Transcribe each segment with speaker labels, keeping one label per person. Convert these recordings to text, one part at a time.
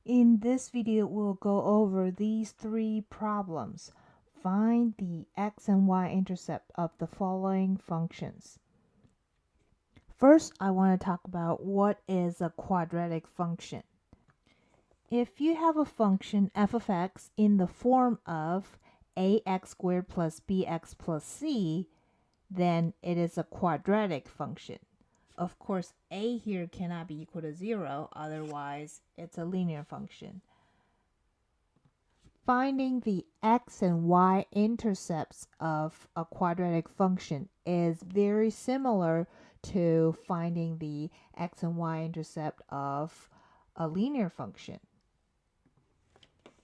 Speaker 1: In this video, we'll go over these three problems. Find the x and y-intercept of the following functions. First, I want to talk about what is a quadratic function. If you have a function f of x in the form of ax squared plus bx plus c, then it is a quadratic function. Of course, a here cannot be equal to 0, otherwise it's a linear function. Finding the x and y intercepts of a quadratic function is very similar to finding the x and y intercept of a linear function,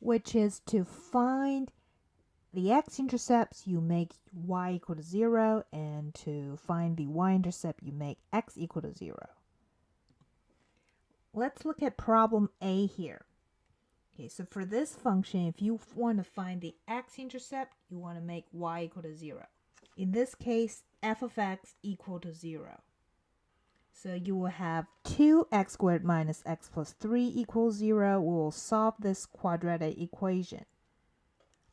Speaker 1: which is to find the x-intercepts, you make y equal to 0, and to find the y-intercept, you make x equal to 0. Let's look at problem A here. Okay, so for this function, if you want to find the x-intercept, you want to make y equal to 0. In this case, f of x equal to 0. So you will have 2x squared minus x plus 3 equals 0. We will solve this quadratic equation.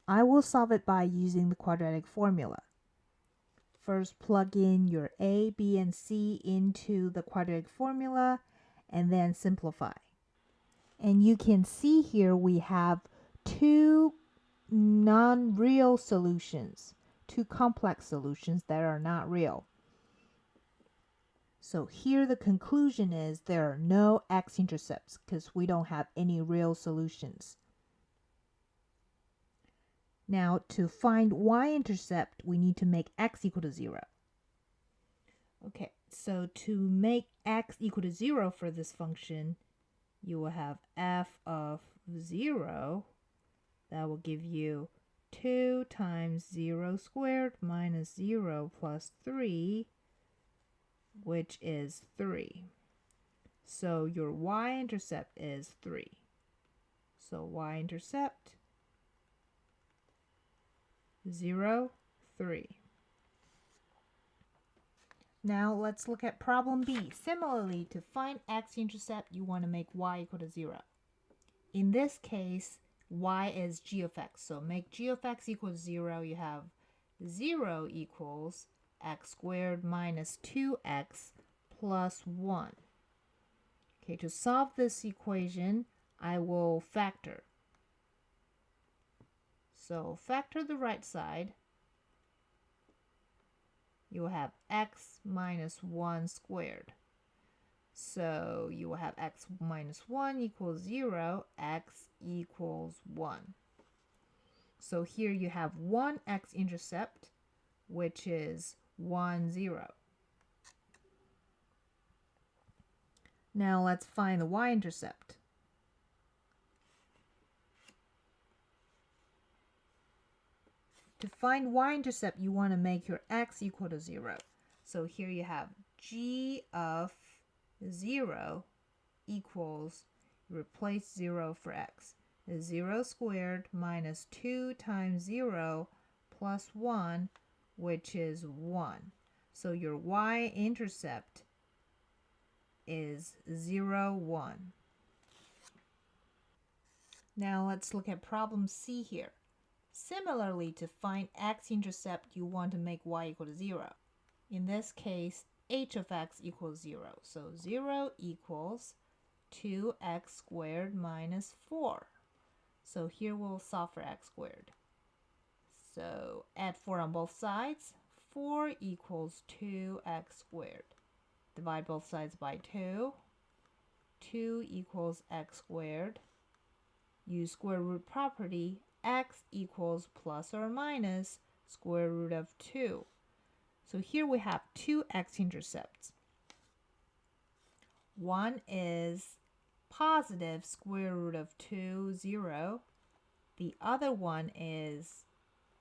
Speaker 1: I will solve it by using the quadratic formula. First, plug in your a, b, and c into the quadratic formula, and then simplify. And you can see here we have two non-real solutions, two complex solutions that are not real. So here the conclusion is there are no x-intercepts because we don't have any real solutions. Now, to find y-intercept, we need to make x equal to 0. Okay, so to make x equal to 0 for this function, you will have f of 0. That will give you 2 times 0 squared minus 0 plus 3, which is 3. So your y-intercept is 3. So y-intercept 0, 3. Now let's look at problem B. Similarly, to find x-intercept, you want to make y equal to 0. In this case, y is g of x. So make g of x equals 0. You have 0 equals x squared minus 2x plus 1. Okay, to solve this equation, I will factor. So factor the right side. You will have x minus 1 squared. So you will have x minus 1 equals 0, x equals 1. So here you have one x-intercept, which is 1, 0. Now let's find the y-intercept. To find y-intercept, you want to make your x equal to 0. So here you have g of 0 equals, replace 0 for x, 0 squared minus 2 times 0 plus 1, which is 1. So your y-intercept is 0, 1. Now let's look at problem C here. Similarly, to find x-intercept, you want to make y equal to 0. In this case, h of x equals 0. So 0 equals 2x squared minus 4. So here we'll solve for x squared. So add 4 on both sides. 4 equals 2x squared. Divide both sides by 2. 2 equals x squared. Use square root property. X equals plus or minus square root of 2. So here we have two x-intercepts. One is positive square root of 2, 0. The other one is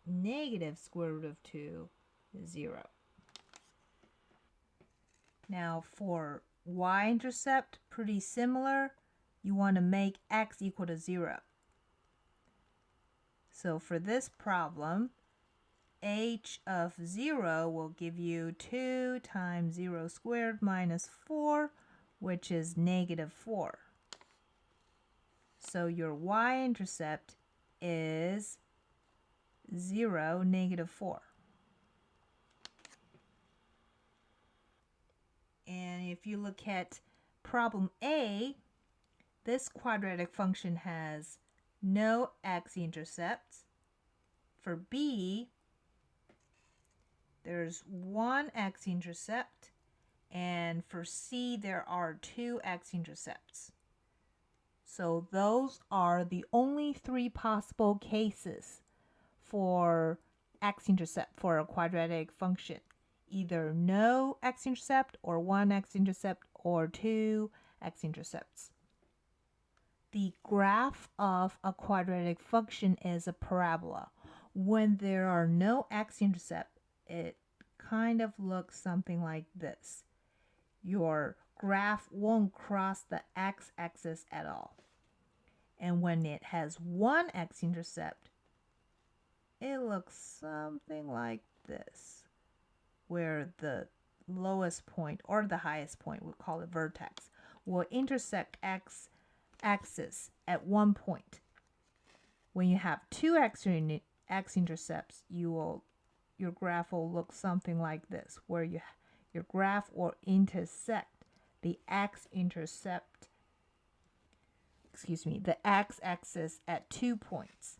Speaker 1: negative square root of 2, 0. Now for y-intercept, pretty similar. You want to make x equal to 0. So for this problem, h of 0 will give you 2 times 0 squared minus 4, which is negative 4. So your y-intercept is 0, -4. And if you look at problem A, this quadratic function has no x-intercept. For B, there's one x-intercept, and for C, there are two x-intercepts. So those are the only three possible cases for x-intercept for a quadratic function. Either no x-intercept, or one x-intercept, or two x-intercepts. The graph of a quadratic function is a parabola. When there are no x-intercept, it kind of looks something like this. Your graph won't cross the x-axis at all. And when it has one x-intercept, it looks something like this, where the lowest point or the highest point, we'll call it vertex, will intersect x-axis at one point. When you have two x-intercepts, your graph will look something like this, where your graph will intersect the x-axis at 2 points.